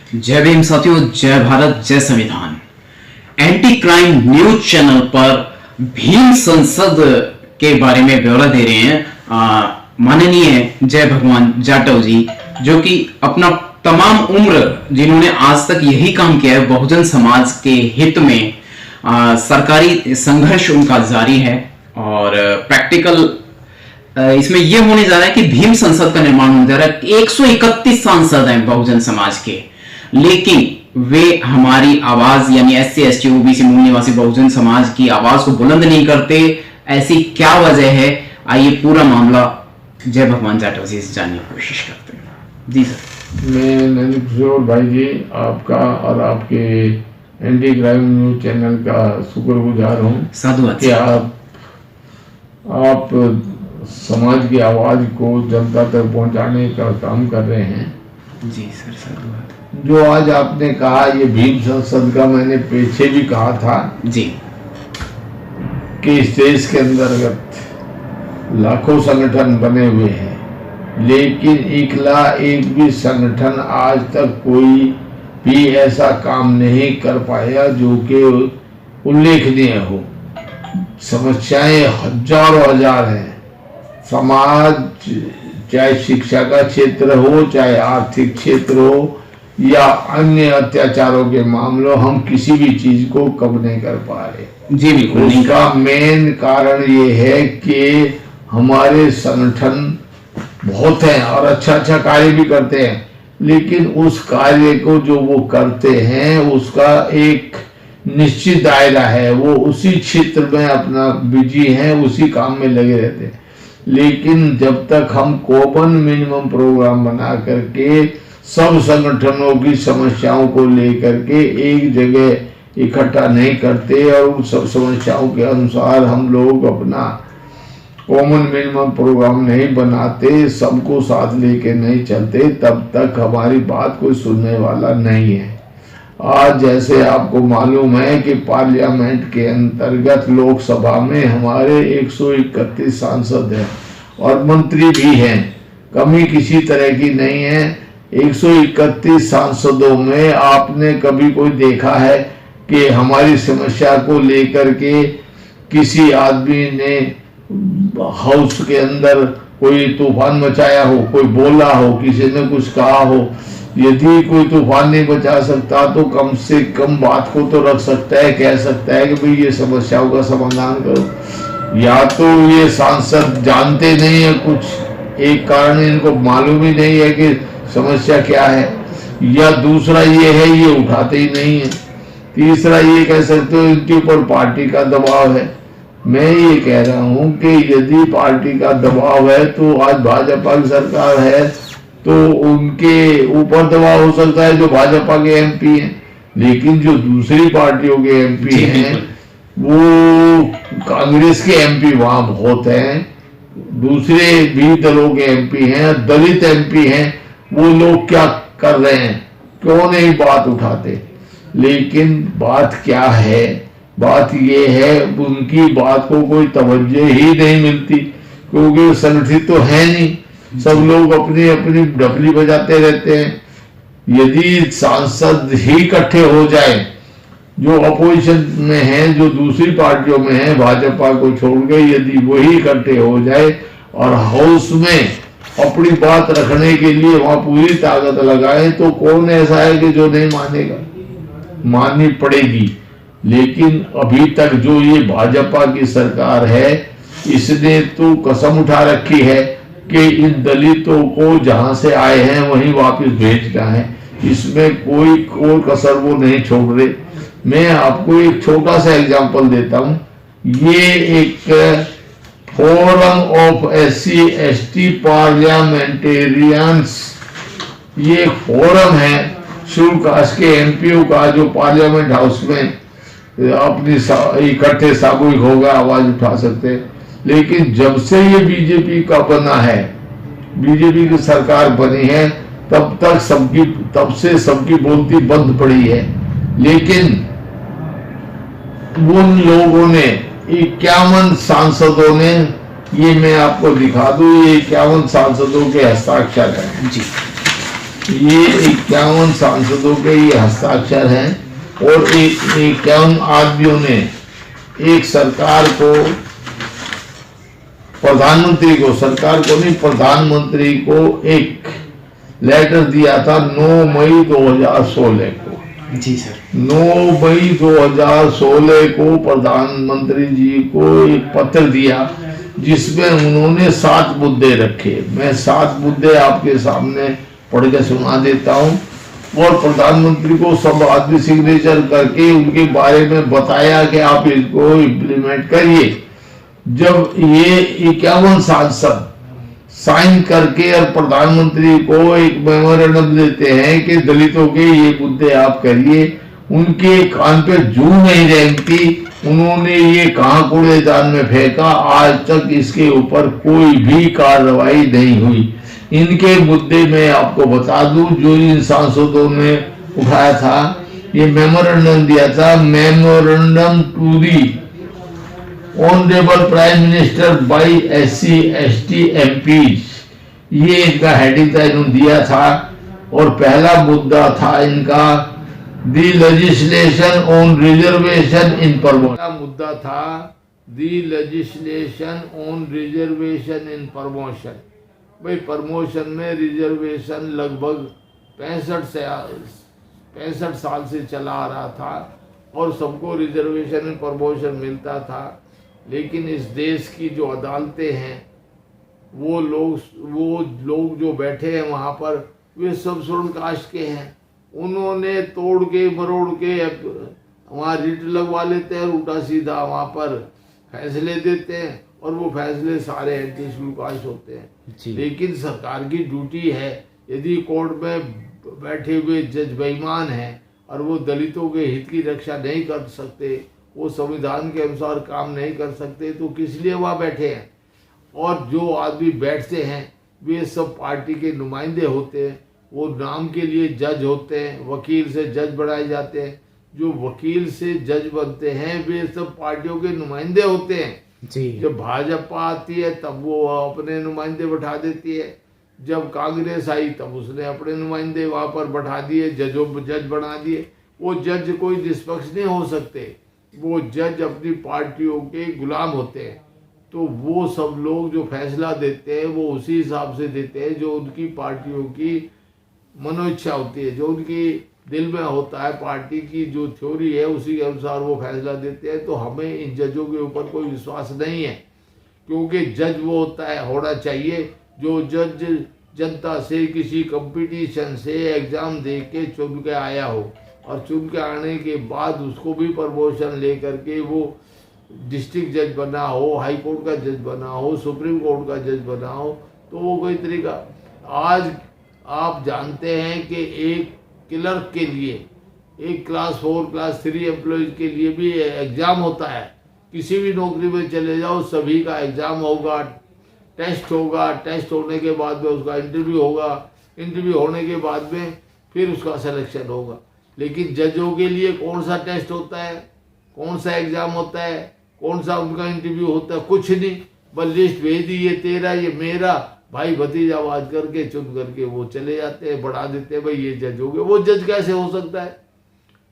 जय भीम साथियों, जय भारत, जय संविधान। एंटी क्राइम न्यूज चैनल पर भीम संसद के बारे में ब्यौरा दे रहे हैं माननीय जय भगवान जाटव जी, जो कि अपना तमाम उम्र जिन्होंने आज तक यही काम किया है बहुजन समाज के हित में। सरकारी संघर्ष उनका जारी है और प्रैक्टिकल इसमें यह होने जा रहा है कि भीम संसद का निर्माण होने जा रहा है। 131 सांसद हैं बहुजन समाज के, लेकिन वे हमारी आवाज यानी SC ST OBC मूल निवासी बहुजन समाज की आवाज को बुलंद नहीं करते। ऐसी क्या वजह है? आइए पूरा मामला जय भगवान जाटव जी से जानने की कोशिश करते हैं। जी सर। मैं नंद किशोर भाई जी आपका और आपके एंटी क्राइम न्यूज चैनल का शुक्रगुजार हूँ। साधुवाद कि आप समाज की आवाज को जनता तक पहुंचाने का काम कर रहे हैं। जी सर, साधुवाद। जो आज आपने कहा, ये भीम संसद का मैंने पीछे भी कहा था जी कि इस देश के अंतर्गत लाखों संगठन बने हुए हैं, लेकिन एक भी संगठन आज तक कोई भी ऐसा काम नहीं कर पाया जो कि उल्लेखनीय हो। समस्याएं हजारों हजार हैं। समाज, चाहे शिक्षा का क्षेत्र हो, चाहे आर्थिक क्षेत्र हो या अन्य अत्याचारों के मामलों, हम किसी भी चीज को कम नहीं कर पा रहे। जी बिल्कुल। उसका मेन कारण ये है कि हमारे संगठन बहुत हैं और अच्छा कार्य भी करते हैं, लेकिन उस कार्य को जो वो करते हैं उसका एक निश्चित दायरा है। वो उसी क्षेत्र में अपना बिजी हैं, उसी काम में लगे रहते हैं। लेकिन जब तक हम कॉमन मिनिमम प्रोग्राम बना करके सब संगठनों की समस्याओं को लेकर के एक जगह इकट्ठा नहीं करते और उन सब समस्याओं के अनुसार हम लोग अपना कॉमन मिनिमम प्रोग्राम नहीं बनाते, सबको साथ लेके नहीं चलते, तब तक हमारी बात कोई सुनने वाला नहीं है। आज जैसे आपको मालूम है कि पार्लियामेंट के अंतर्गत लोकसभा में हमारे 131 सांसद हैं और मंत्री भी हैं, कमी किसी तरह की नहीं है। 131 सांसदों में आपने कभी कोई देखा है कि हमारी समस्या को लेकर के किसी आदमी ने हाउस के अंदर कोई तूफान मचाया हो, कोई बोला हो, किसी ने कुछ कहा हो? यदि कोई तूफान नहीं बचा सकता तो कम से कम बात को तो रख सकता है, कह सकता है कि भाई ये समस्याओं का समाधान करो। या तो ये सांसद जानते नहीं है कुछ, एक कारण इनको मालूम ही नहीं है कि समस्या क्या है, या दूसरा ये है ये उठाते ही नहीं है, तीसरा ये कह सकते हो इनके ऊपर पार्टी का दबाव है। मैं ये कह रहा हूँ कि यदि पार्टी का दबाव है तो आज भाजपा की सरकार है तो उनके ऊपर दबाव हो सकता है जो भाजपा के MP हैं, लेकिन जो दूसरी पार्टियों के MP हैं वो कांग्रेस के MP वहां बहुत हैं, दूसरे भी दलों के MP हैं, दलित MP हैं। वो लोग क्या कर रहे हैं? क्यों नहीं बात उठाते? लेकिन बात क्या है? बात ये है उनकी बात को कोई तवज्जो ही नहीं मिलती, क्योंकि संगठित तो है नहीं, सब लोग अपनी अपनी डफली बजाते रहते हैं। यदि सांसद ही इकट्ठे हो जाए जो अपोजिशन में हैं, जो दूसरी पार्टियों में हैं, भाजपा को छोड़ के यदि वही इकट्ठे हो जाए और हाउस में अपनी बात रखने के लिए वहां पूरी ताकत लगाए, तो कौन ऐसा है कि जो नहीं मानेगा? माननी पड़ेगी। लेकिन अभी तक जो ये भाजपा की सरकार है, इसने तो कसम उठा रखी है कि इन दलितों को जहां से आए हैं वहीं वापस भेजना है। इसमें कोई कसर वो नहीं छोड़ रहे। मैं आपको एक छोटा सा एग्जांपल देता हूं। ये एक forum of SC ST parliamentarians, ये फोरम है शेड्यूल कास्ट के MPओ का, जो पार्लियामेंट हाउस में अपनी इकट्ठे सामूहिक होगा आवाज उठा सकते हैं। लेकिन जब से ये बीजेपी का बना है, बीजेपी की सरकार बनी है, तब से सबकी बोलती बंद पड़ी है। लेकिन उन लोगों ने 51 सांसदों ने, ये मैं आपको दिखा दूं, ये 51 सांसदों के हस्ताक्षर हैं। जी। ये 51 सांसदों के ये हस्ताक्षर हैं और 51 आदमियों ने एक सरकार को, प्रधानमंत्री को, सरकार को नहीं, प्रधानमंत्री को एक लेटर दिया था 9 मई 2016 को। जी सर। 9 मई 2016 को प्रधानमंत्री जी को एक पत्र दिया जिसमें उन्होंने 7 मुद्दे रखे। मैं 7 मुद्दे आपके सामने पढ़ के सुना देता हूँ। और प्रधानमंत्री को सब आदमी सिग्नेचर करके उनके बारे में बताया कि आप इसको इम्प्लीमेंट करिए। जब ये 51 सांसद साइन करके और प्रधानमंत्री को एक मेमोरेंडम देते हैं कि दलितों के ये मुद्दे आप करिए, उनके कान पे जू नहीं रेंगती। उन्होंने ये कहाँ कूड़ेदान में फेंका, आज तक इसके ऊपर कोई भी कार्रवाई नहीं हुई। इनके मुद्दे में आपको बता दूं, जो इन सांसदों ने उठाया था, ये मेमोरेंडम दिया था, memorandum to the honourable prime minister by SC ST MPs, ये इनका हेडिंग था, इन्होंने दिया था। और पहला मुद्दा था इनका the legislation on reservation in promotion. मुद्दा था the legislation on reservation in promotion. भाई प्रमोशन में रिजर्वेशन लगभग 65 साल से चला आ रहा था और सबको रिजर्वेशन इन प्रमोशन मिलता था। लेकिन इस देश की जो अदालतें हैं, वो लोग जो बैठे हैं वहाँ पर, वे सब शेड्यूल कास्ट के हैं। उन्होंने तोड़ के मरोड़ के वहाँ रिट लगवा लेते हैं, उल्टा सीधा वहाँ पर फैसले देते हैं और वो फैसले सारे एंटी शेड्यूल कास्ट होते हैं। लेकिन सरकार की ड्यूटी है, यदि कोर्ट में बैठे हुए जज बेईमान हैं और वो दलितों के हित की रक्षा नहीं कर सकते, वो संविधान के अनुसार काम नहीं कर सकते, तो किस लिए वहाँ बैठे हैं। और जो आदमी बैठते हैं वे सब पार्टी के नुमाइंदे होते हैं। वो नाम के लिए जज होते हैं, वकील से जज बनाए जाते हैं। जो वकील से जज बनते हैं वे सब पार्टियों के नुमाइंदे होते हैं। जी। जब भाजपा आती है तब वो अपने नुमाइंदे बैठा देती है, जब कांग्रेस आई तब उसने अपने नुमाइंदे वहाँ पर बैठा दिए, जज बना दिए। वो जज कोई निष्पक्ष नहीं हो सकते, वो जज अपनी पार्टियों के गुलाम होते हैं। तो वो सब लोग जो फैसला देते हैं वो उसी हिसाब से देते हैं जो उनकी पार्टियों की मनोइच्छा होती है, जो उनकी दिल में होता है। पार्टी की जो थ्योरी है उसी के अनुसार वो फैसला देते हैं। तो हमें इन जजों के ऊपर कोई विश्वास नहीं है, क्योंकि जज वो होना चाहिए जो जज जनता से किसी कंपटीशन से एग्जाम दे के चुन के आया हो, और चुन के आने के बाद उसको भी प्रमोशन ले करके वो डिस्ट्रिक्ट जज बना हो, हाई कोर्ट का जज बना हो, सुप्रीम कोर्ट का जज बना हो, तो वो कोई तरीका। आज आप जानते हैं कि एक क्लर्क के लिए, एक क्लास 4 क्लास 3 एम्प्लॉयज के लिए भी एग्ज़ाम होता है। किसी भी नौकरी में चले जाओ, सभी का एग्ज़ाम होगा, टेस्ट होगा, टेस्ट होने के बाद में उसका इंटरव्यू होगा, इंटरव्यू होने के बाद में फिर उसका सिलेक्शन होगा। लेकिन जजों के लिए कौन सा टेस्ट होता है, कौन सा एग्ज़ाम होता है, कौन सा उनका इंटरव्यू होता है, कुछ नहीं। बस लिस्ट भेज दी, ये तेरा ये मेरा, भाई भतीजावाद करके चुन करके वो चले जाते हैं, बढ़ा देते हैं, भाई ये जज हो गए। वो जज कैसे हो सकता है?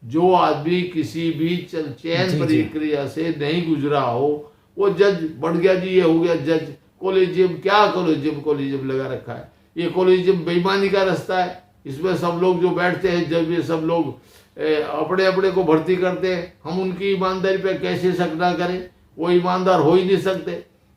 जो आदमी किसी भी चयन प्रक्रिया से नहीं गुजरा हो वो जज बढ़ गया जी, ये हो गया जज। कॉलेजियम, क्या कॉलेजियम लगा रखा है? ये कॉलेजियम बेईमानी का रास्ता है। इसमें सब लोग जो बैठते हैं जब ये सब लोग अपने अपने को भर्ती करते हैं, हम उनकी ईमानदारी पे कैसे शक ना करें? वो ईमानदार हो ही नहीं सकते,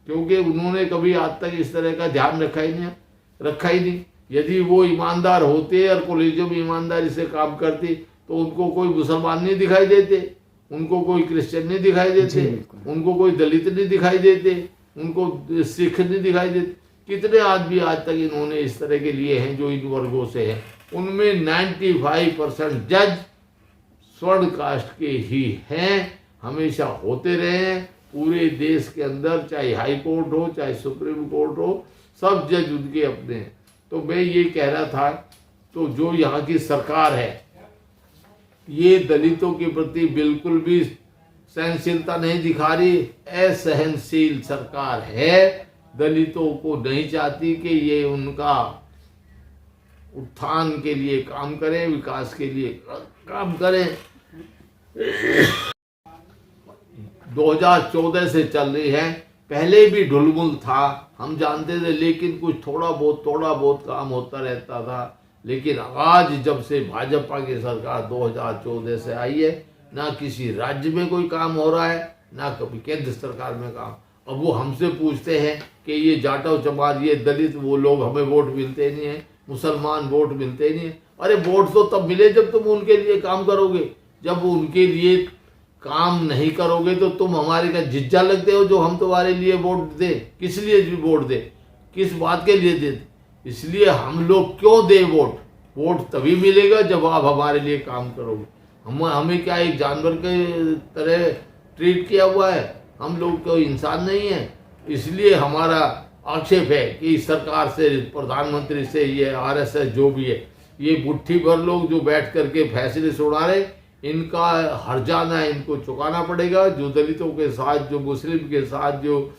क्योंकि उन्होंने कभी आज तक इस तरह का ध्यान रखा ही नहीं। यदि वो ईमानदार होते और कॉलेजियम ईमानदारी से काम करती तो उनको कोई मुसलमान नहीं दिखाई देते, उनको कोई क्रिश्चियन नहीं दिखाई देते, उनको कोई दलित नहीं दिखाई देते, उनको सिख नहीं दिखाई देते। कितने आदमी आज तक इन्होंने इस तरह के लिए हैं जो इन वर्गों से हैं। उनमें 95% जज स्वर्ण कास्ट के ही हैं, हमेशा होते रहे हैं पूरे देश के अंदर, चाहे हाई कोर्ट हो चाहे सुप्रीम कोर्ट हो, सब जज उनके अपने हैं। तो मैं ये कह रहा था, तो जो यहाँ की सरकार है ये दलितों के प्रति बिल्कुल भी सहनशीलता नहीं दिखा रही, असहनशील सरकार है। दलितों को नहीं चाहती कि ये उनका उत्थान के लिए काम करें, विकास के लिए काम करें। 2014 से चल रही है, पहले भी ढुलमुल था, हम जानते थे, लेकिन कुछ थोड़ा बहुत काम होता रहता था। लेकिन आज जब से भाजपा की सरकार 2014 से आई है, ना किसी राज्य में कोई काम हो रहा है, ना कभी केंद्र सरकार में काम। अब वो हमसे पूछते हैं कि ये जाटव चमार, ये दलित, वो लोग हमें वोट मिलते नहीं है, मुसलमान वोट मिलते नहीं है। अरे वोट तो तब मिले जब तुम उनके लिए काम करोगे। जब उनके लिए काम नहीं करोगे तो तुम हमारे का जिज्जा लगते हो जो हम तुम्हारे लिए वोट दे। किस लिए वोट दे, किस बात के लिए दे? इसलिए हम लोग क्यों दे वोट? वोट तभी मिलेगा जब आप हमारे लिए काम करोगे। हमें क्या एक जानवर के तरह ट्रीट किया हुआ है? हम लोग कोई इंसान नहीं है। इसलिए हमारा आक्षेप है कि सरकार से, प्रधानमंत्री से, ये आरएसएस जो भी है, ये मुट्ठी भर लोग जो बैठ करके फैसले सुना रहे, इनका हर्जाना इनको चुकाना पड़ेगा। जो दलितों के साथ, जो मुस्लिम के साथ, जो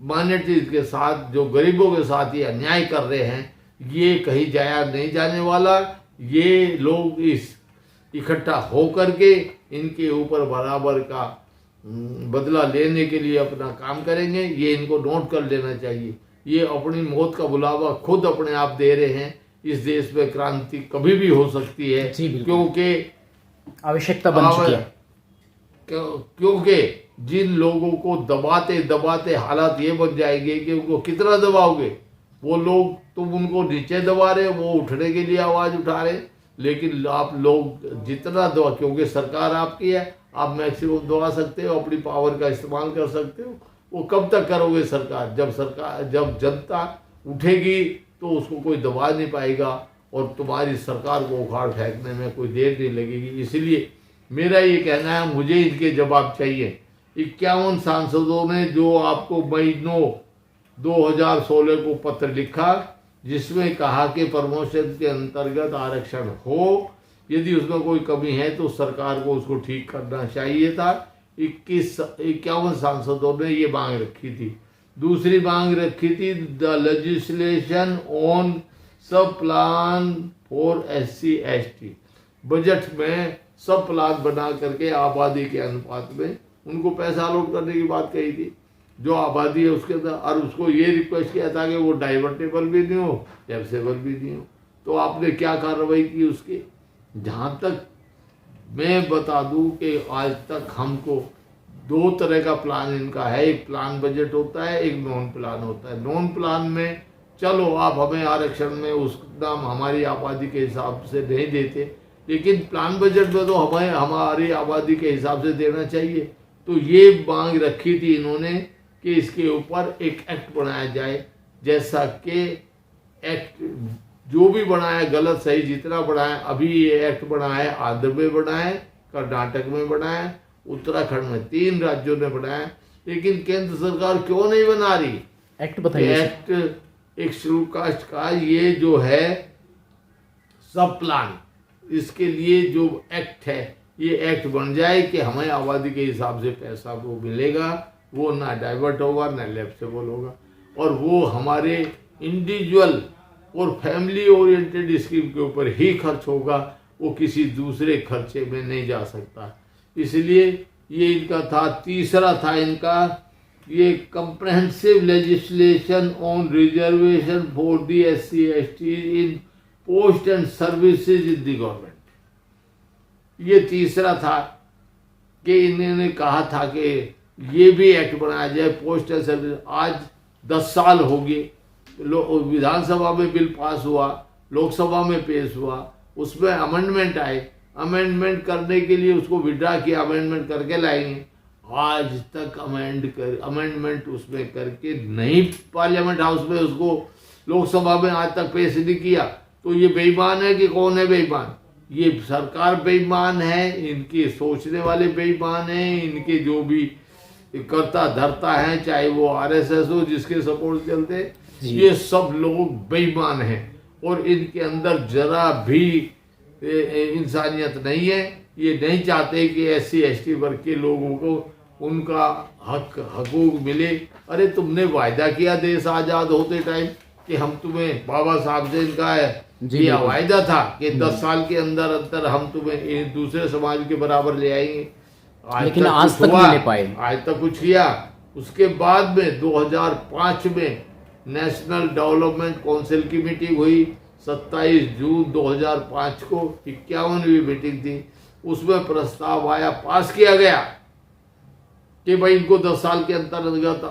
माइनॉरिटीज के साथ, जो गरीबों के साथ ये अन्याय कर रहे हैं, ये कहीं जाया नहीं जाने वाला। ये लोग इस इकट्ठा हो करके इनके ऊपर बराबर का बदला लेने के लिए अपना काम करेंगे। ये इनको नोट कर लेना चाहिए। ये अपनी मौत का बुलावा खुद अपने आप दे रहे हैं। इस देश में क्रांति कभी भी हो सकती है, क्योंकि आवश्यकता बन चुकी है। क्योंकि जिन लोगों को दबाते दबाते हालात ये बन जाएंगे कि उनको कितना दबाओगे। वो लोग, तुम उनको नीचे दबा रहे, वो उठने के लिए आवाज उठा रहे, लेकिन आप लोग जितना दबा, क्योंकि सरकार आपकी है, आप मैक्सिमम दबा सकते हो, अपनी पावर का इस्तेमाल कर सकते हो। वो कब तक करोगे सरकार? जब जनता उठेगी तो उसको कोई दबा नहीं पाएगा और तुम्हारी सरकार को उखाड़ फेंकने में कोई देर नहीं लगेगी। इसलिए मेरा ये कहना है, मुझे इनके जवाब चाहिए। 51 सांसदों ने जो आपको मई 9 2016 को पत्र लिखा, जिसमें कहा कि प्रमोशन के अंतर्गत आरक्षण हो, यदि उसमें कोई कमी है तो सरकार को उसको ठीक करना चाहिए था। 51 सांसदों ने ये मांग रखी थी। दूसरी मांग रखी थी, द लेजिस्लेशन ऑन सब प्लान फॉर SC/ST। बजट में सब प्लान बना करके आबादी के अनुपात में उनको पैसा अलॉट करने की बात कही थी, जो आबादी है उसके अंदर। और उसको ये रिक्वेस्ट किया था कि वो डाइवर्टेबल भी नहीं हो, टैक्सेबल भी नहीं हो। तो आपने क्या कार्रवाई की उसकी? जहाँ तक मैं बता दूं कि आज तक हमको 2 तरह का प्लान इनका है। एक प्लान बजट होता है, एक नॉन प्लान होता है। नॉन प्लान में चलो आप हमें आरक्षण में उस दाम हमारी आबादी के हिसाब से नहीं देते, लेकिन प्लान बजट में तो हमें हमारी आबादी के हिसाब से देना चाहिए। तो ये मांग रखी थी इन्होंने कि इसके ऊपर एक एक्ट बनाया जाए, जैसा कि एक्ट जो भी बनाया, गलत सही जितना बनाया, अभी ये एक्ट बनाया है, आंध्र में बनाया है, कर्नाटक में बनाया है, उत्तराखंड में, 3 राज्यों ने बनाया। लेकिन केंद्र सरकार क्यों नहीं बना रही? एक्ट बताइए। एक्ट एक शेड्यूल कास्ट का ये जो है सब प्लान, इसके लिए जो एक्ट है, ये एक्ट बन जाए कि हमें आबादी के हिसाब से पैसा वो मिलेगा, वो ना डाइवर्ट होगा ना लेफ्टेबल होगा, और वो हमारे इंडिविजुअल और फैमिली ओरिएंटेड स्कीम के ऊपर ही खर्च होगा, वो किसी दूसरे खर्चे में नहीं जा सकता। इसलिए ये इनका था। तीसरा था इनका ये comprehensive legislation on reservation for the SC/ST in post and services in the government. ये तीसरा था कि इन्होंने कहा था कि ये भी एक्ट बनाया जाए पोस्ट एंड सर्विस। आज 10 साल हो गए, विधानसभा में बिल पास हुआ, लोकसभा में पेश हुआ, उसमें अमेंडमेंट आए, अमेंडमेंट करने के लिए उसको विड्रा किया, अमेंडमेंट करके लाएंगे। आज तक अमेंडमेंट उसमें करके नहीं, पार्लियामेंट हाउस में उसको लोकसभा में आज तक पेश नहीं किया। तो ये बेईमान है कि कौन है बेईमान? ये सरकार बेईमान है, इनके सोचने वाले बेईमान हैं, इनके जो भी करता धरता है, चाहे वो RSS हो जिसके सपोर्ट चलते, ये सब लोग बेईमान हैं और इनके अंदर जरा भी इंसानियत नहीं है। ये नहीं चाहते कि SC/ST वर्ग के लोगों को उनका हकूक मिले। अरे तुमने वायदा किया देश आज़ाद होते टाइम कि हम तुम्हें, बाबा साहब से इनका जी, ये बिल्कुल। वायदा था कि 10 साल के अंदर अंदर हम तुम्हें एक दूसरे समाज के बराबर ले आएंगे। लेकिन आज कुछ तक हुआ, नहीं ले पाए। आज तक कुछ किया। उसके बाद में 2005 में नेशनल डेवलपमेंट काउंसिल की मीटिंग हुई 27 जून 2005 को, 51वीं मीटिंग थी। उसमें प्रस्ताव आया, पास किया गया कि भाई इनको 10 साल के अंतर्गत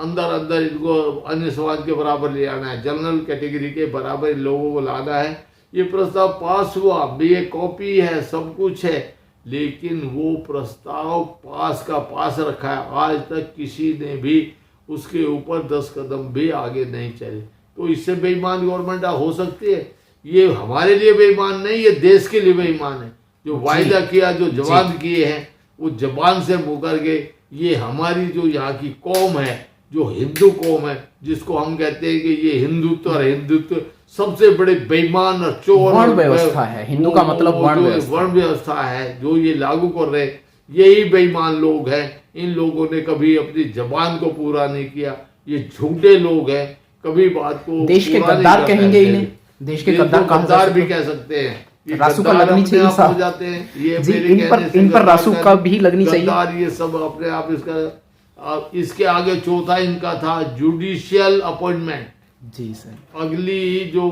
अंदर अंदर इनको अन्य समाज के बराबर ले आना है, जनरल कैटेगरी के बराबर इन लोगों को लाना है। ये प्रस्ताव पास हुआ, ये कॉपी है, सब कुछ है, लेकिन वो प्रस्ताव पास का पास रखा है। आज तक किसी ने भी उसके ऊपर 10 कदम भी आगे नहीं चले। तो इससे बेईमान गवर्नमेंट हो सकती है? ये हमारे लिए बेईमान नहीं, ये देश के लिए बेईमान है। जो वायदा किया, जो जवाब किए हैं, वो जबान से मुकर गए। ये हमारी जो यहाँ की कौम है, जो हिंदू कौम है, जिसको हम कहते हैं कि ये हिंदुत्व और हिंदुत्व सबसे बड़े बेईमान और चोर वर्ण व्यवस्था है। हिंदू का मतलब वर्ण व्यवस्था है, जो ये लागू कर रहे, यही बेईमान लोग हैं। इन लोगों ने कभी अपनी जबान को पूरा नहीं किया। ये झूठे लोग हैं, कभी बात को देश के पूरा नहीं गद्दार करते कहेंगे हैं। इन्हें, देश के गद्दार कहा जा गद्दार सकता भी है। कह सकते हैं। ये रासू का गद्दार लगनी अपने चाहिए आप साहब। हो जाते हैं। ये जी, मेरे इन कहने पर से रासू गद्दार का भी लगनी चाहिए। गद्दार ये सब अपने आप इसका। इसके आगे चौथा इनका था जुडिशियल अपॉइंटमेंट। जी सर। अगली जो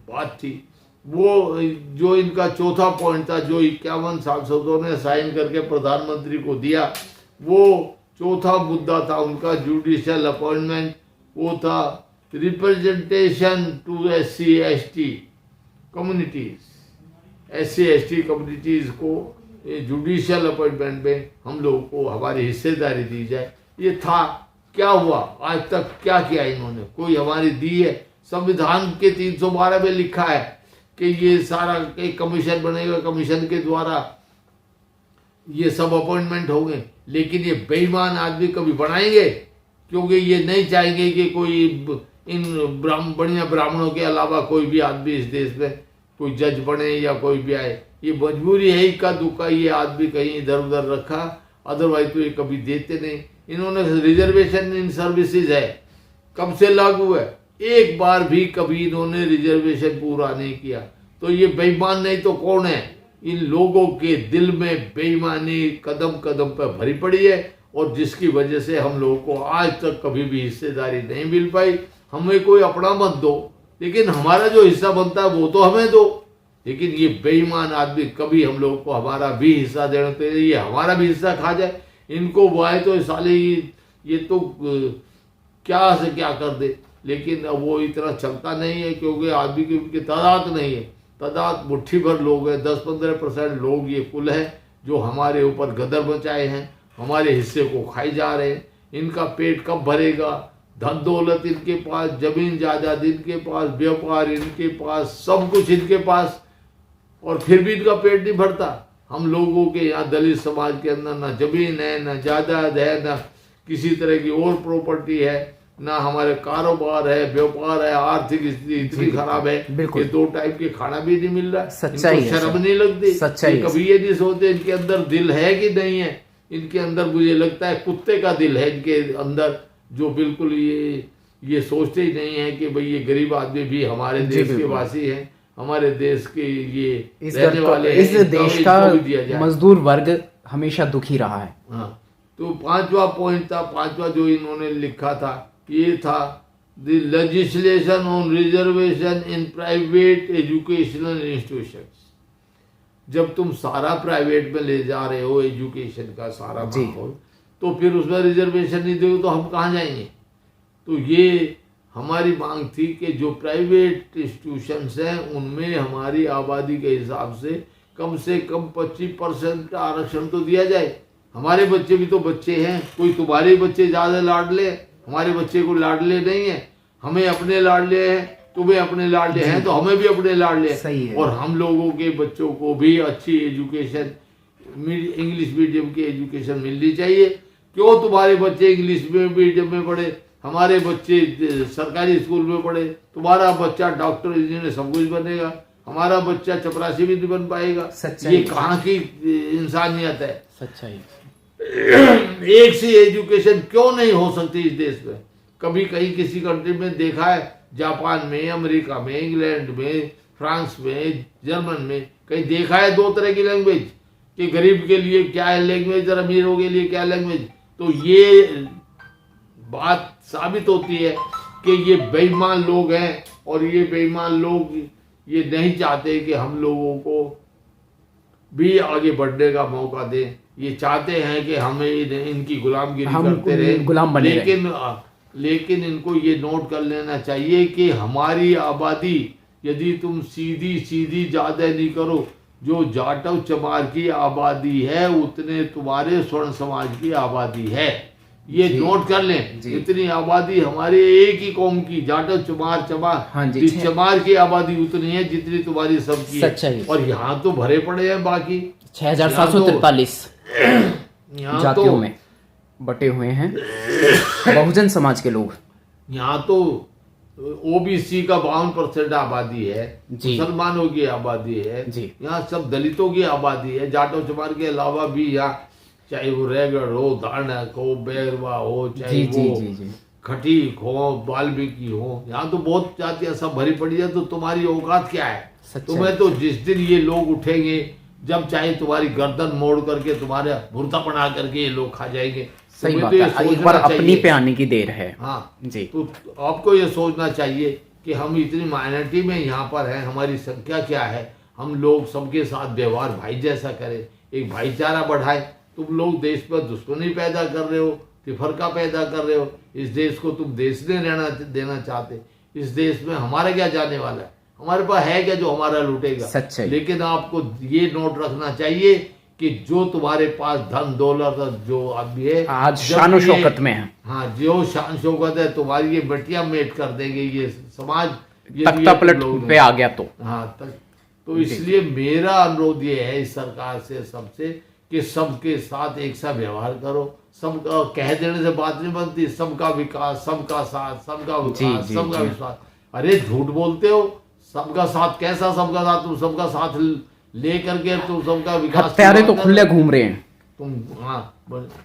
बात थी, वो जो इनका चौथा पॉइंट था, जो 51 सांसदों ने साइन करके प्रधानमंत्री को दिया, वो चौथा मुद्दा था उनका जुडिशियल अपॉइंटमेंट। वो था representation to SC/ST communities. SC/ST communities को जुडिशियल अपॉइंटमेंट में हम लोगों को हमारी हिस्सेदारी दी जाए। ये था, क्या हुआ आज तक, क्या किया इन्होंने? कोई हमारी दी है? संविधान के 312 में लिखा है कि ये सारा एक कमीशन बनेगा, कमीशन के द्वारा ये सब अपॉइंटमेंट होंगे। लेकिन ये बेईमान आदमी कभी बनाएंगे? क्योंकि ये नहीं चाहेंगे कि कोई इन बढ़िया ब्राह्मणों के अलावा कोई भी आदमी इस देश में कोई जज बने या कोई भी आए। ये मजबूरी है, इक्का दुक्का ये आदमी कहीं इधर उधर रखा, अदरवाइज तो ये कभी देते नहीं। इन्होंने रिजर्वेशन इन सर्विसेज है, कब से लागू है? एक बार भी कभी इन्होंने रिजर्वेशन पूरा नहीं किया। तो ये बेईमान नहीं तो कौन है? इन लोगों के दिल में बेईमानी कदम कदम पर भरी पड़ी है, और जिसकी वजह से हम लोगों को आज तक कभी भी हिस्सेदारी नहीं मिल पाई। हमें कोई अपना मत दो, लेकिन हमारा जो हिस्सा बनता है वो तो हमें दो। लेकिन ये बेईमान आदमी कभी हम लोगों को हमारा भी हिस्सा देना चाहिए, ये हमारा भी हिस्सा खा जाए। इनको बुआए तो साले ये तो क्या से क्या कर दे। लेकिन वो इतना चलता नहीं है, क्योंकि आदमी की उनकी तादाद नहीं है। तादाद मुट्ठी भर लोग हैं, 10-15% लोग ये कुल है जो हमारे ऊपर गदर मचाए हैं, हमारे हिस्से को खाई जा रहे हैं। इनका पेट कब भरेगा? धन दौलत इनके पास, जमीन जायदाद इनके पास, व्यापार इनके पास, सब कुछ इनके पास, और फिर भी इनका पेट नहीं भरता। हम लोगों के यहाँ दलित समाज के अंदर ना जमीन है, ना जायदाद है, ना किसी तरह की और प्रॉपर्टी है, ना हमारे कारोबार है, व्यापार है। आर्थिक स्थिति इतनी खराब है कि 2 टाइम के खाना भी नहीं मिल रहा। सच्चाई है, शर्म नहीं लगती? सच्चाई कभी ये नहीं सोचते इनके अंदर दिल है कि नहीं है? इनके अंदर मुझे लगता है कुत्ते का दिल है इनके अंदर, जो बिल्कुल ये सोचते ही नहीं है कि भाई ये गरीब आदमी भी हमारे देश के वासी हैं, हमारे देश के ये रहने वाले हैं। इस देश का मजदूर वर्ग हमेशा दुखी रहा है। हाँ, तो 5वां पॉइंट था, 5वां जो इन्होंने लिखा था, ये था the legislation on reservation in private educational institutions. जब तुम सारा प्राइवेट में ले जा रहे हो एजुकेशन का सारा माहौल, तो फिर उसमें रिजर्वेशन नहीं दोगे तो हम कहाँ जाएंगे? तो ये हमारी मांग थी कि जो प्राइवेट इंस्टीट्यूशंस हैं उनमें हमारी आबादी के हिसाब से कम 25% का आरक्षण तो दिया जाए। हमारे बच्चे भी तो बच्चे हैं, कोई तुम्हारे बच्चे ज़्यादा लाडले, हमारे बच्चे को लाडले नहीं है। हमें अपने लाडले हैं, तुम्हें अपने लाडले हैं, तो हमें भी अपने लाडले हैं। और हम लोगों के बच्चों को भी अच्छी एजुकेशन, इंग्लिश मीडियम की एजुकेशन मिलनी चाहिए। क्यों तुम्हारे बच्चे इंग्लिश मीडियम में पढ़े, हमारे बच्चे सरकारी स्कूल में पढ़े? तुम्हारा बच्चा डॉक्टर इंजीनियर सब कुछ बनेगा, हमारा बच्चा चपरासी भी नहीं बन पाएगा। ये कहाँ की इंसानियत है? सच्चाई। एक सी एजुकेशन क्यों नहीं हो सकती इस देश में? कभी कहीं किसी कंट्री में देखा है जापान में, अमेरिका में, इंग्लैंड में, फ्रांस में, जर्मन में कहीं देखा है दो तरह की लैंग्वेज कि गरीब के लिए क्या है लैंग्वेज और अमीरों के लिए क्या लैंग्वेज? तो ये बात साबित होती है कि ये बेईमान लोग हैं और ये बेईमान लोग ये नहीं चाहते कि हम लोगों को भी आगे बढ़ने का मौका दें। ये चाहते हैं कि हमें इनकी गुलामगिरी करते रहे, गुलाम बने लेकिन इनको ये नोट कर लेना चाहिए कि हमारी आबादी यदि तुम सीधी सीधी ज्यादा नहीं करो, जो जाटव चमार की आबादी है उतने तुम्हारे स्वर्ण समाज की आबादी है। ये नोट कर लें, इतनी आबादी हमारे एक ही कौम की जाटव चमार चमार की आबादी उतनी है जितनी तुम्हारी सबकी है। और यहाँ तो भरे पड़े हैं बाकी 6743 जातियों में बटे हुए हैं बहुजन समाज के लोग। यहाँ तो ओबीसी का 52% आबादी है, मुसलमानों की आबादी है, यहाँ सब दलितों की आबादी है। जाटव चमार के अलावा भी यहाँ चाहे वो रैगड़ हो, दानक हो, बैरवा हो, चाहे वो खटीक हो, वाल्मीकि हो, यहाँ तो बहुत जातियां सब भरी पड़ी है। तो तुम्हारी औकात क्या है? तुम्हें तो जिस दिन ये लोग उठेंगे, जब चाहे तुम्हारी गर्दन मोड़ करके तुम्हारे मुर्दा बना करके ये लोग खा जाएंगे। सही बात है, एक बार अपनी पे आने की देर है। हाँ जी, तो आपको ये सोचना चाहिए कि हम इतनी माइनॉरिटी में यहाँ पर हैं, हमारी संख्या क्या है, हम लोग सबके साथ व्यवहार भाई जैसा करें, एक भाईचारा बढ़ाए। तुम लोग देश पर दुश्मनी पैदा कर रहे हो, तिफरका पैदा कर रहे हो। इस देश को तुम देश नहीं रहना देना चाहते। इस देश में हमारा क्या जाने वाला है? हमारे पास है क्या जो हमारा लूटेगा? लेकिन आपको ये नोट रखना चाहिए कि जो तुम्हारे पास धन दौलत जो अभी है आज शान शौकत में है, हाँ जो शान शौकत है तुम्हारी ये बेटियां मेट कर देंगे ये समाज, तख्ता पलट पे आ गया तो हाँ तो इसलिए मेरा अनुरोध ये है इस सरकार से सबसे कि सबके साथ एक सा व्यवहार करो। सबका कह देने से बात नहीं बनती, सबका विकास, सबका साथ, सबका विकास, सबका विश्वास। अरे झूठ बोलते हो, सबका साथ कैसा सबका साथ? तुम सबका साथ ले करके तुम सबका विकास, हत्यारे तो खुले घूम रहे हैं तुम। हाँ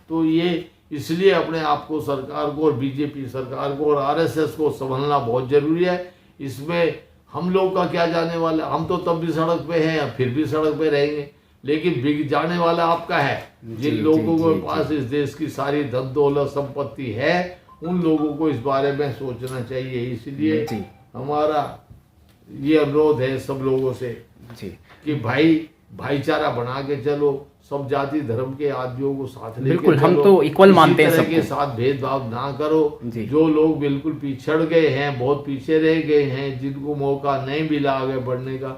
तो ये इसलिए अपने आप को सरकार को और बीजेपी सरकार को और आरएसएस को संभलना बहुत जरूरी है। इसमें हम लोग का क्या जाने वाला? हम तो तब भी सड़क पे हैं, फिर भी सड़क पे रहेंगे, लेकिन बिक जाने वाला आपका है। जिन लोगों के पास इस देश की सारी धन दौलत संपत्ति है उन लोगों को इस बारे में सोचना चाहिए। इसलिए हमारा ये अनुरोध है सब लोगों से कि भाईचारा बना के चलो, सब जाति धर्म के आदमियों को साथ लेके बिल्कुल, हम तो इक्वल मानते हैं, सबके साथ भेदभाव ना करो। जो लोग बिल्कुल पिछड़ गए हैं, बहुत पीछे रह गए हैं, जिनको मौका नहीं मिला आगे बढ़ने का,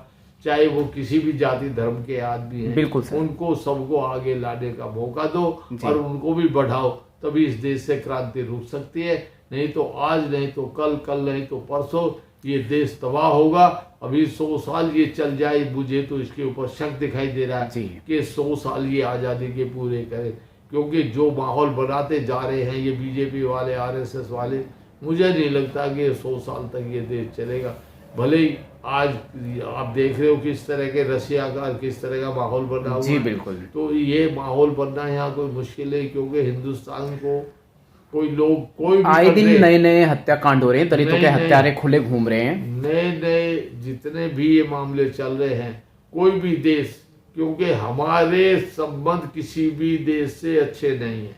चाहे वो किसी भी जाति धर्म के आदमी हैं, बिल्कुल उनको सबको आगे लाने का मौका दो और उनको भी बढ़ाओ, तभी इस देश से क्रांति रुक सकती है। नहीं तो आज नहीं तो कल, कल नहीं तो परसों ये देश तबाह होगा। अभी 100 साल ये चल जाए, मुझे तो इसके ऊपर शक दिखाई दे रहा है कि 100 साल ये आज़ादी के पूरे करे, क्योंकि जो माहौल बनाते जा रहे हैं ये बीजेपी वाले, आरएसएस वाले, मुझे नहीं लगता कि 100 साल तक ये देश चलेगा। भले ही आज आप देख रहे हो किस तरह के रशिया का किस तरह का माहौल बना हुआ है, बिल्कुल, तो ये माहौल बनना यहाँ कोई मुश्किल है, क्योंकि हिंदुस्तान को कोई लोग कोई आए दिन नए नए हत्याकांड हो रहे हैं, दलितों के हत्यारे खुले घूम रहे हैं, नए नए जितने भी ये मामले चल रहे हैं, कोई भी देश, क्योंकि हमारे संबंध किसी भी देश से अच्छे नहीं है,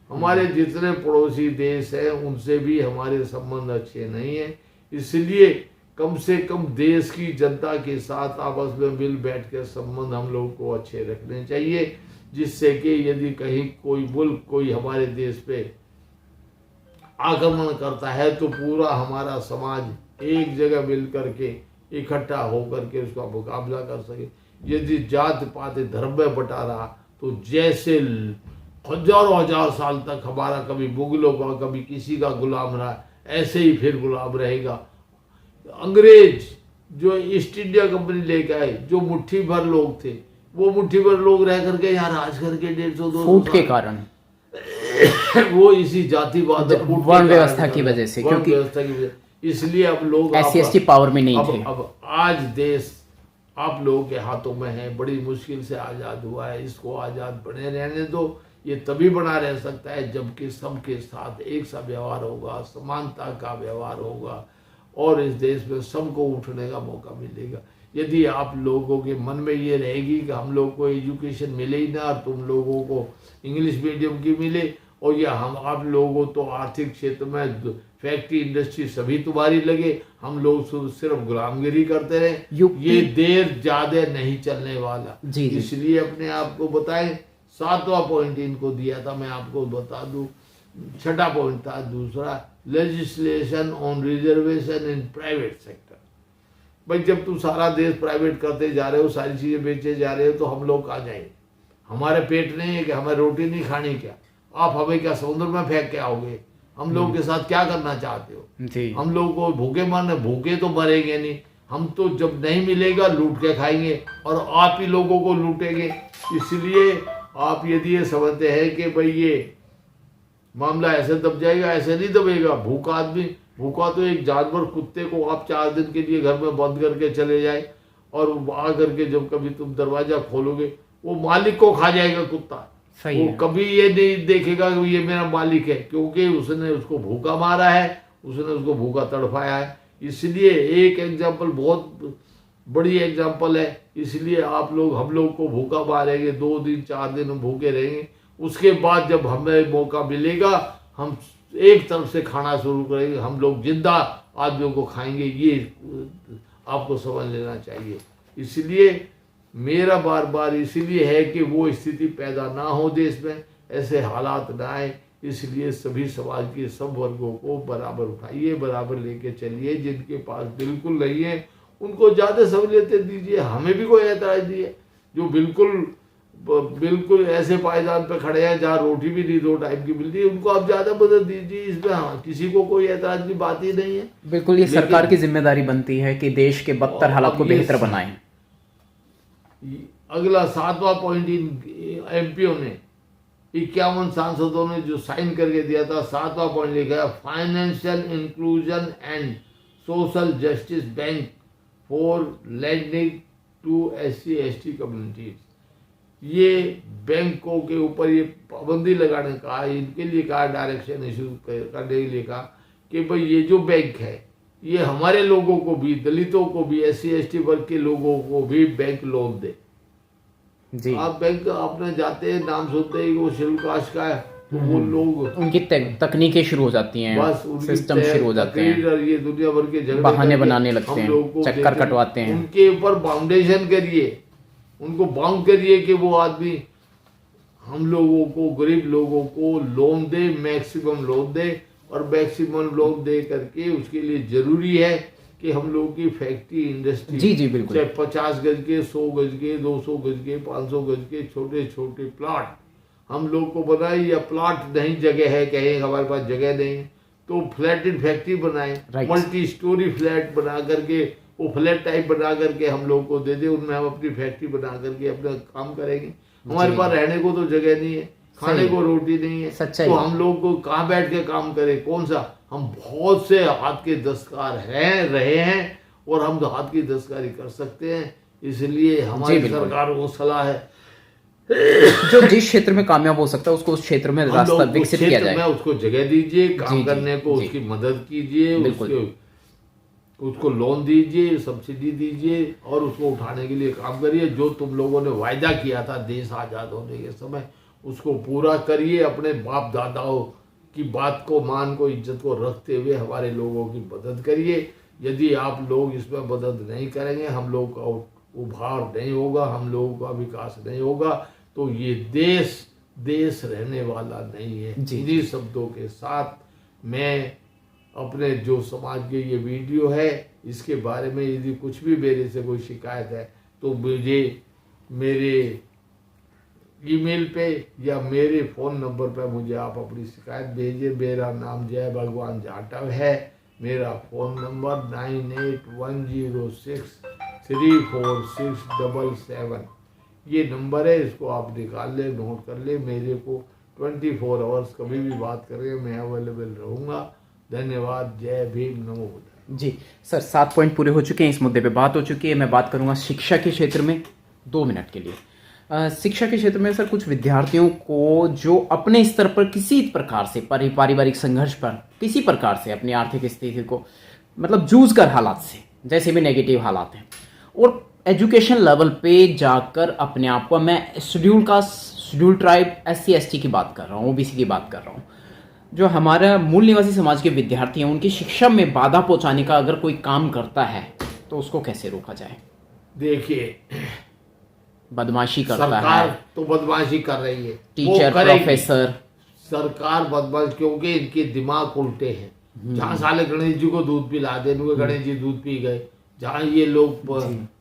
हमारे जितने पड़ोसी देश हैं उनसे भी हमारे संबंध अच्छे नहीं है। इसलिए कम से कम देश की जनता के साथ आपस में मिल बैठ कर संबंध हम लोग को अच्छे रखने चाहिए, जिससे कि यदि कहीं कोई मुल्क कोई हमारे देश पे आक्रमण करता है तो पूरा हमारा समाज एक जगह मिल करके इकट्ठा होकर के उसका मुकाबला कर सके। यदि जात पात धर्म में बटा रहा तो जैसे हजारों हजार साल तक हमारा कभी मुगलों का कभी किसी का गुलाम रहा, ऐसे ही फिर गुलाम रहेगा। अंग्रेज जो ईस्ट इंडिया कंपनी लेके आए, जो मुट्ठी भर लोग थे, वो मुट्ठी भर लोग रह करके यहाँ राज करके 150-200 फूट के कारण वो इसी जातिवाद वर्ण व्यवस्था की वजह से, क्योंकि व्यवस्था की वजह, इसलिए अब लोग SC पावर में नहीं थे। अब आज देश आप लोगों के हाथों में है, बड़ी मुश्किल से आजाद हुआ है, इसको आजाद बने रहने दो। ये तभी बना रह सकता है जबकि सबके साथ एक सा व्यवहार होगा, समानता का व्यवहार होगा और इस देश में सबको उठने का मौका मिलेगा। यदि आप लोगों के मन में ये रहेगी कि हम लोग को एजुकेशन मिले ही ना और तुम लोगों को इंग्लिश मीडियम की मिले, और या हम आप लोगों तो आर्थिक क्षेत्र में फैक्ट्री इंडस्ट्री सभी तुम्हारी लगे, हम लोग सिर्फ गुलामगिरी करते रहे, ये देर ज्यादा नहीं चलने वाला। जी। इसलिए अपने आप को बताएं। 7वां पॉइंट इनको दिया था, मैं आपको बता दूं। 6ठा पॉइंट था दूसरा, legislation on reservation in private sector. भाई जब तुम सारा देश प्राइवेट करते जा रहे हो, सारी चीजें बेचे जा रहे हो, तो हम लोग कहाँ जाएंगे? हमारे पेट नहीं है कि हमें रोटी नहीं खानी क्या? आप हमें क्या समुद्र में फेंक के आओगे? हम लोगों के साथ क्या करना चाहते हो? जी। हम लोग को भूखे मरने, भूखे तो मरेंगे नहीं, हम तो जब नहीं मिलेगा लूट के खाएंगे और आप ही लोगों को लूटेंगे। इसलिए आप यदि ये समझते हैं कि भाई ये मामला ऐसे दब जाएगा, ऐसे नहीं दबेगा। भूखा आदमी, भूखा तो एक जानवर, कुत्ते को आप 4 दिन के लिए घर में बंद करके चले जाए और आ करके जब कभी तुम दरवाजा खोलोगे वो मालिक को खा जाएगा कुत्ता। वो कभी ये नहीं देखेगा कि ये मेरा मालिक है, क्योंकि उसने उसको भूखा मारा है, उसने उसको भूखा तड़पाया है। इसलिए एक एग्जाम्पल बहुत बड़ी एग्जाम्पल है। इसलिए आप लोग हम लोग को भूखा मारेंगे, 2 दिन 4 दिन हम भूखे रहेंगे, उसके बाद जब हमें मौका मिलेगा हम एक तरफ से खाना शुरू करेंगे, हम लोग जिंदा आदमियों को खाएंगे। ये आपको समझ लेना चाहिए। इसलिए मेरा बार बार इसलिए है कि वो स्थिति पैदा ना हो देश में, ऐसे हालात ना आए। इसलिए सभी समाज के सब वर्गों को बराबर उठाइए, बराबर लेके चलिए। जिनके पास बिल्कुल नहीं है उनको ज़्यादा सहूलियतें दीजिए, हमें भी कोई ऐतराज नहीं है। जो बिल्कुल ऐसे पायदान पे खड़े हैं जहाँ रोटी भी नहीं 2 टाइम की मिलती है, उनको आप ज़्यादा मदद दीजिए। इसमें हाँ किसी को कोई ऐतराज की बात ही नहीं है। बिल्कुल, ये सरकार की जिम्मेदारी बनती है कि देश के बदतर हालात को बेहतर बनाएं। अगला 7वां पॉइंट इन एमपीओ ने 51 सांसदों ने जो साइन करके दिया था, 7वां पॉइंट लिखा है financial inclusion and social justice bank for lending to SC/ST communities. ये बैंकों के ऊपर ये पाबंदी लगाने का, इनके लिए कहा, डायरेक्शन इशू करने के लिए कहा कि भाई ये जो बैंक है ये हमारे लोगों को भी, दलितों को भी, SC/ST वर्ग के लोगों को भी बैंक लोन दे। जी। आप बैंक अपने जाते हैं, नाम सुनते ही वो शेड्यूल कास्ट का है, तो वो लोग उनकी तकनीकें शुरू हो जाती हैं, बस सिस्टम शुरू हो जाते हैं, और ये दुनिया भर के झगड़े बहाने बनाने लगते हैं, चक्कर कटवाते हैं। उनके ऊपर बाउंडेशन करिए, उनको बाउंड करिए कि वो आदमी हम लोगों को, गरीब लोगों को लोन दे, मैक्सिमम लोन दे। और मैक्सिमम लोन दे करके उसके लिए जरूरी है कि हम लोगों की फैक्ट्री इंडस्ट्री, जी बिल्कुल, चाहे 50 गज के, 100 गज के, 200 गज के, 500 गज के छोटे छोटे प्लाट हम लोग को बनाए, या प्लाट नहीं जगह है, कहें हमारे पास जगह नहीं है तो फ्लैटेड फैक्ट्री बनाए, मल्टी स्टोरी फ्लैट बना करके, वो फ्लैट टाइप बना करके हम लोग को दे दे, उनमें हम अपनी फैक्ट्री बना करके अपना काम करेंगे। हमारे पास रहने को तो जगह नहीं है, खाने को रोटी नहीं है, तो हम लोग को कहाँ बैठ के काम करें? कौन सा? हम बहुत से हाथ के दस्तकार रहे हैं और हम हाथ की दस्तकारी कर सकते हैं। इसलिए हमारी सरकार को सलाह है जो जिस क्षेत्र में कामयाब हो सकता है उसको उस क्षेत्र में रास्ता विकसित किया जाए, उसको जगह दीजिए, काम करने को उसकी मदद कीजिए, उसको लोन दीजिए, सब्सिडी दीजिए और उसको उठाने के लिए काम करिए। जो तुम लोगों ने वायदा किया था देश आजाद होने के समय, उसको पूरा करिए। अपने बाप दादाओं की बात को, मान को, इज्जत को रखते हुए हमारे लोगों की मदद करिए। यदि आप लोग इसमें मदद नहीं करेंगे, हम लोग का उभार नहीं होगा, हम लोगों का विकास नहीं होगा, तो ये देश रहने वाला नहीं है। इन्हीं शब्दों के साथ मैं अपने जो समाज के ये वीडियो है इसके बारे में यदि कुछ भी मेरे से कोई शिकायत है तो मुझे मेरे ईमेल पे या मेरे फ़ोन नंबर पे मुझे आप अपनी शिकायत भेजिए। मेरा नाम जय भगवान जाटव है। मेरा फ़ोन नंबर 9810634677 ये नंबर है। इसको आप निकाल ले, नोट कर ले। मेरे को 24 आवर्स कभी भी बात करेंगे, मैं अवेलेबल रहूँगा। धन्यवाद। जय भीम, नमो बुद्धाय। जी सर, 7 पॉइंट पूरे हो चुके हैं, इस मुद्दे पे बात हो चुकी है। मैं बात करूंगा शिक्षा के क्षेत्र में 2 मिनट के लिए। शिक्षा के क्षेत्र में सर कुछ विद्यार्थियों को जो अपने स्तर पर किसी प्रकार से पारिवारिक संघर्ष पर किसी प्रकार से अपनी आर्थिक स्थिति को मतलब जूझ कर हालात से, जैसे भी नेगेटिव हालात हैं, और एजुकेशन लेवल पे जाकर अपने आप को, मैं शेड्यूल ट्राइब SC ST की बात कर रहा हूँ, OBC की बात कर रहा हूँ, जो हमारा मूल निवासी समाज के विद्यार्थी हैं उनकी शिक्षा में बाधा पहुंचाने का अगर कोई काम करता है तो उसको कैसे रोका जाए? देखिए, बदमाशी करता सरकार है तो बदमाशी कर रही है, टीचर प्रोफेसर, सरकार बदमाश, क्योंकि इनके दिमाग उल्टे हैं। जहाँ साले गणेश जी को दूध पिला दे, नुका गणेश जी दूध पी गए। जहाँ ये लोग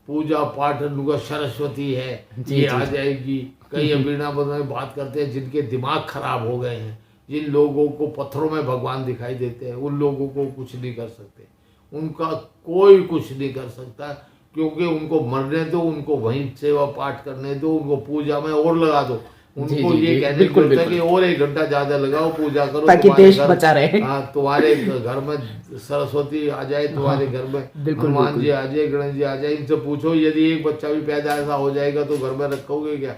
पूजा पाठ, नुका सरस्वती है ये आ जाएगी। कई अबीना में बात करते हैं जिनके दिमाग खराब हो गए हैं, जिन लोगों को पत्थरों में भगवान दिखाई देते हैं, उन लोगों को कुछ नहीं कर सकते, उनका कोई कुछ नहीं कर सकता, क्योंकि उनको मरने दो, उनको वहीं सेवा पाठ करने दो, उनको पूजा में और लगा दो। उनको ये कहने की जरूरत है कि और 1 घंटा ज्यादा लगाओ, पूजा करो, ताकि देश बचा रहे। तुम्हारे घर में सरस्वती आ जाए, तुम्हारे घर में हनुमान जी आ जाए, गणेश जी आ जाए। इनसे पूछो यदि एक बच्चा भी पैदा ऐसा हो जाएगा तो घर में रखोगे क्या?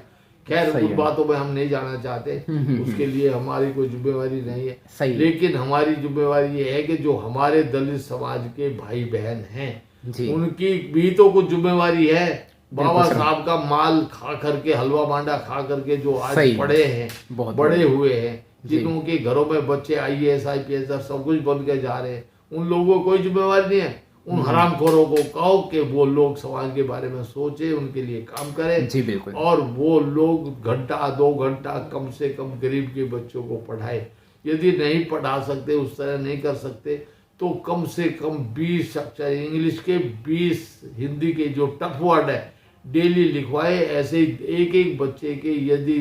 खैर, उन बातों में हम नहीं जाना चाहते, उसके लिए हमारी कोई जिम्मेवारी नहीं है। लेकिन हमारी जिम्मेवारी ये है कि जो हमारे दलित समाज के भाई बहन हैं, उनकी भी तो कुछ जिम्मेवारी है। बाबा साहब का माल खा करके, हलवा मांडा खा करके जो आज पढ़े हैं, बड़े हुए हैं, जिनों के घरों में बच्चे IAS IPS सब कुछ बन के जा रहे हैं, उन लोगों को कोई जिम्मेवारी नहीं है। उन हरामखोरों को कहो कि वो लोग समाज के बारे में सोचे, उनके लिए काम करें। जी बिल्कुल। और वो लोग घंटा 2 घंटा कम से कम गरीब के बच्चों को पढ़ाए। यदि नहीं पढ़ा सकते, उस तरह नहीं कर सकते, तो कम से कम 20 अक्षर इंग्लिश के, 20 हिंदी के जो टफ वर्ड है डेली लिखवाए। ऐसे एक एक बच्चे के यदि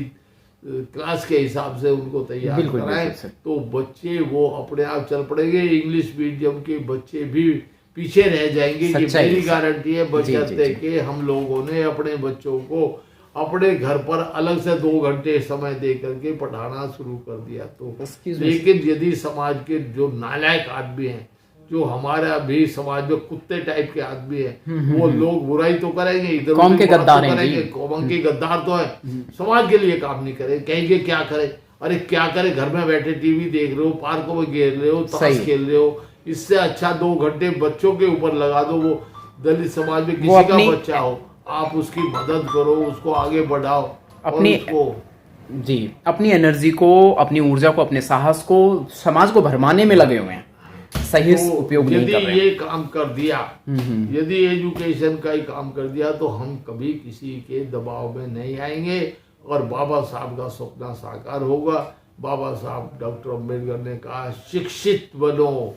क्लास के हिसाब से उनको तैयार कराएं तो बच्चे वो अपने आप चल पड़ेंगे। इंग्लिश मीडियम के बच्चे भी पीछे रह जाएंगे, ये मेरी गारंटी है। बशर्ते कि हम लोगों ने अपने बच्चों को अपने घर पर अलग से 2 घंटे समय दे करके पढ़ाना शुरू कर दिया तो। लेकिन यदि समाज के जो नालायक आदमी हैं, जो हमारा भी समाज में कुत्ते टाइप के आदमी है, वो लोग बुराई तो करेंगे, इधर कौम के गद्दार करेंगे, कौम के गद्दार तो है, समाज के लिए काम नहीं करे, कहेंगे क्या करे। अरे क्या करे, घर में बैठे टीवी देख रहे हो, पार्कों में घेर रहे हो, ताश खेल रहे हो, इससे अच्छा 2 घंटे बच्चों के ऊपर लगा दो। वो दलित समाज में किसी का बच्चा हो, आप उसकी मदद करो, उसको आगे बढ़ाओ, अपनी अपनी एनर्जी को, अपनी ऊर्जा को, अपने साहस को समाज को भरमाने में लगे हुए हैं, सही उपयोग नहीं कर रहे। यदि ये काम कर दिया, यदि एजुकेशन का ही काम कर दिया, तो हम कभी किसी के दबाव में नहीं आएंगे और बाबा साहब का सपना साकार होगा। बाबा साहब डॉक्टर अम्बेडकर ने कहा शिक्षित बनो।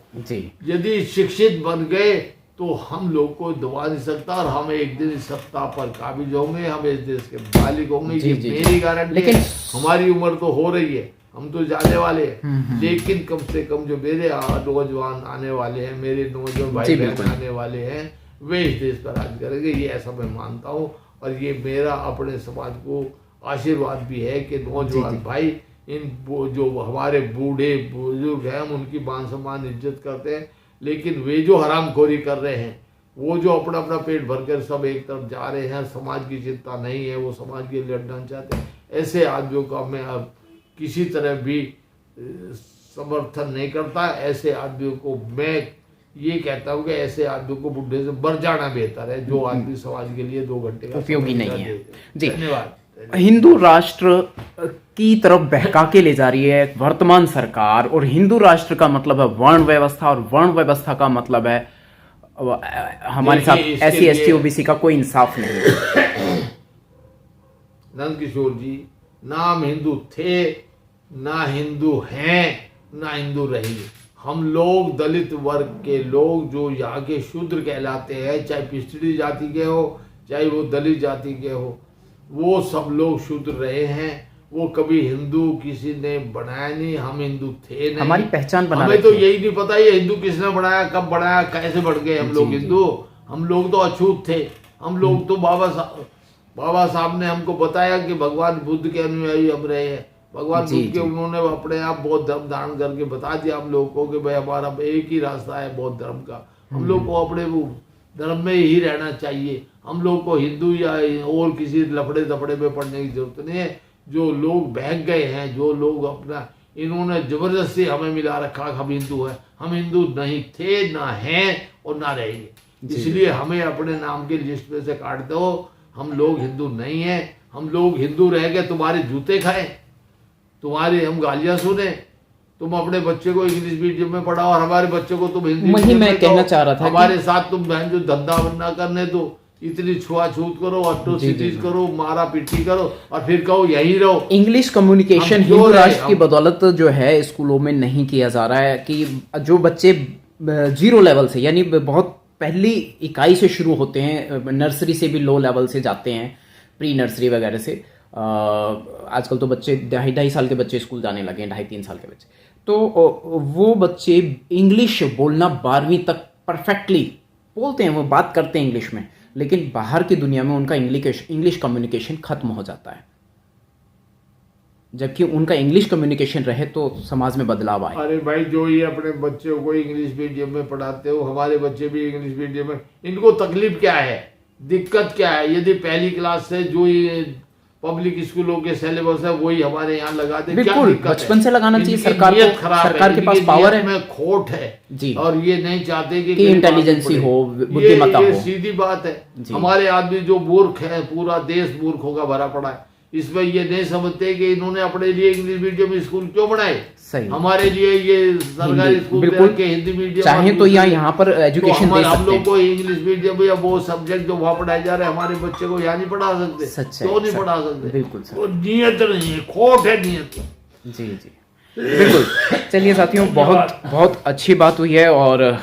यदि शिक्षित बन गए तो हम लोग को दबा नहीं सकता और हम एक दिन इस सत्ता पर काबिज होंगे, हम इस देश के मालिक होंगे। ये मेरी गारंटी है। हमारी उम्र तो हो रही है, हम तो जाने वाले हैं, लेकिन कम से कम जो मेरे नौजवान आने वाले हैं, मेरे नौजवान भाई बहन आने वाले हैं, वे इस देश पर राज करेंगे, ये ऐसा मैं मानता हूँ। और ये मेरा अपने समाज को आशीर्वाद भी है कि नौजवान भाई, इन जो हमारे बूढ़े बुजुर्ग हैं, हम उनकी मान सम्मान इज्जत करते हैं, लेकिन वे जो हरामखोरी कर रहे हैं, वो जो अपना अपना पेट भरकर सब एक तरफ जा रहे हैं, समाज की चिंता नहीं है, वो समाज के लिए लड़ना चाहते हैं, ऐसे आदमियों का मैं अब किसी तरह भी समर्थन नहीं करता। ऐसे आदमियों को मैं ये कहता हूँ कि ऐसे आदमियों को बुढ़े से मर जाना बेहतर है, जो आदमी समाज के लिए 2 घंटे का उपयोगी नहीं है। जी धन्यवाद। हिंदू राष्ट्र की तरफ बहका के ले जा रही है वर्तमान सरकार, और हिंदू राष्ट्र का मतलब है वर्ण व्यवस्था, और वर्ण व्यवस्था का मतलब है हमारे साथ SC ST OBC का कोई इंसाफ नहीं। नंद किशोर जी, ना हम हिंदू थे, ना हिंदू हैं, ना हिंदू रहेंगे। हम लोग दलित वर्ग के लोग जो यहाँ के शूद्र कहलाते हैं, चाहे पिछड़ी जाति के हो, चाहे वो दलित जाति के हो, वो सब लोग शूद्र रहे हैं। वो कभी हिंदू किसी ने बनाया नहीं, हम हिंदू थे नहीं, हमारी पहचान बना हमें तो यही नहीं पता ये हिंदू किसने बनाया, कब बनाया, कैसे बढ़ गए हम लोग हिंदू। हम लोग तो अछूत थे। हम लोग तो बाबा साहब ने हमको बताया कि भगवान बुद्ध के अनुयायी हम रहे हैं। भगवान बुद्ध के उन्होंने अपने आप बौद्ध धर्म धारण करके बता दिया हम लोग को कि भाई हमारा एक ही रास्ता है बौद्ध धर्म का, हम लोग को अपने धर्म में ही रहना चाहिए। हम लोग को हिंदू या और किसी लफड़े दफड़े में पढ़ने की जरूरत नहीं है। जो लोग बहक गए हैं, जो लोग अपना इन्होंने जबरदस्ती हमें मिला रखा हम हिंदू हैं, हम हिंदू नहीं थे, ना हैं और ना रहेंगे। इसलिए हमें अपने नाम की लिस्ट में से काट दो। हम लोग हिंदू नहीं है। हम लोग हिंदू रह के तुम्हारे जूते खाएं, तुम्हारी हम गालियां सुने, तुम अपने बच्चे को इंग्लिश मीडियम में पढ़ाओ और हमारे बच्चे को तुम हिंदी वही मीडियम मैं में कहना दो। चाह रहा था हमारे साथ तुम बहन जो धंधा वंदा करने दो, इतनी छुआछूत करो, अट्रोसिटीज करो, मारा पीटी करो और फिर कहो यहीं रहो। इंग्लिश कम्युनिकेशन हम क्यों हिंदू रहे? राष्ट्र की बदौलत जो है स्कूलों में नहीं किया जा रहा है कि जो बच्चे जीरो लेवल से यानी बहुत पहली इकाई से शुरू होते हैं, नर्सरी से भी लो लेवल से जाते हैं, प्री नर्सरी वगैरह से। आजकल तो बच्चे 2.5 साल के बच्चे स्कूल जाने लगे हैं, 2.5-3 साल के बच्चे। तो वो बच्चे इंग्लिश बोलना 12वीं तक परफेक्टली बोलते हैं, वो बात करते हैं इंग्लिश में, लेकिन बाहर की दुनिया में उनका इंग्लिश कम्युनिकेशन खत्म हो जाता है। जबकि उनका इंग्लिश कम्युनिकेशन रहे तो समाज में बदलाव आए। अरे भाई, जो ये अपने बच्चों को इंग्लिश मीडियम में पढ़ाते हो, हमारे बच्चे भी इंग्लिश मीडियम में, इनको तकलीफ क्या है, दिक्कत क्या है? यदि पहली क्लास से जो ये पब्लिक स्कूलों के सिलेबस है वही हमारे यहाँ लगा दे, क्या बिल्कुल दिक्कत बचपन है? से लगाना चाहिए। इनकी सरकार नीयत को, खराब सरकार है, के पास इनकी पावर नीयत है में खोट है जी, और ये नहीं चाहते कि इंटेलिजेंसी हो, बुद्धिमत्ता ये हो। सीधी बात है। हमारे आदमी जो मूर्ख है, पूरा देश मूर्खों का भरा पड़ा है। इसमें ये नहीं समझते कि इन्होंने अपने लिए इंग्लिश मीडियम स्कूल क्यों बनाए। सही, हमारे लिए ये सरकारी स्कूल बिल्कुल के हिंदी मीडियम चाहे तो यहाँ पर एजुकेशन दे हम सकते लोग हैं। को इंग्लिश मीडियम या वो सब्जेक्ट जो वहाँ पढ़ाए जा रहे हैं, हमारे बच्चे को यहाँ नहीं पढ़ा सकते। सच है, क्यों नहीं सच, पढ़ा सकते? बिल्कुल सर। वो नियत नहीं है, खोट है नियत। जी जी बिल्कुल। चलिए साथियों, बहुत बहुत अच्छी बात हुई है और